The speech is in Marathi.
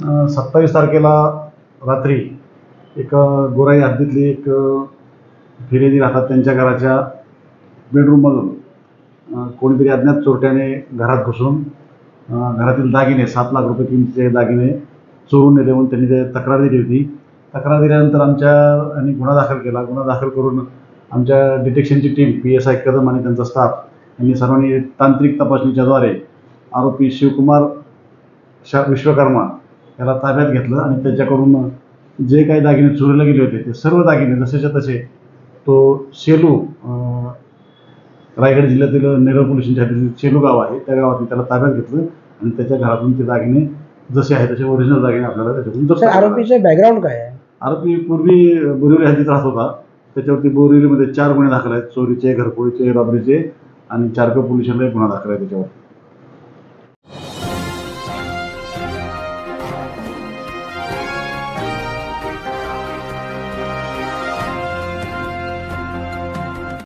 27 तारखेला रात्री एक गोराई हद्दीतली एक फिर्यादी राहतात त्यांच्या घराच्या बेडरूममधून कोणीतरी अज्ञात चोरट्याने घरात घुसून घरातील दागिने 7 लाख रुपये किमतीचे दागिने चोरून नेले म्हणून त्यांनी ते तक्रार दिली होती. तक्रार दिल्यानंतर आम्ही गुन्हा दाखल केला. गुन्हा दाखल करून आमच्या डिटेक्शनची टीम PSI कदम आणि त्यांचा स्टाफ यांनी सर्वांनी तांत्रिक तपासणीच्याद्वारे आरोपी शिवकुमार विश्वकर्मा याला ताब्यात घेतलं आणि त्याच्याकडून जे काही दागिने चोरीला गेले होते ते सर्व दागिने जसेच्या तसे तो शेलू रायगड जिल्ह्यातील नेरळ पोलीस स्टेशनच्या शेलू गाव आहे त्या गावात त्याला ताब्यात घेतलं आणि त्याच्या घरातून ते दागिने जसे आहे तसे ओरिजिनल दागिने आपल्याला त्याच्यातून जप्त केले. आरोपीचे बॅकग्राऊंड काय आहे? आरोपी पूर्वी बोरिवली हद्दीत राहत होता. त्याच्यावरती बोरिवलीमध्ये 4 गुन्हे दाखल आहेत, चोरीचे, घरफोडीचे, रॉबरीचे आणि चारकोप पोलीस स्टेशनला एक गुन्हा दाखल आहे त्याच्यावर.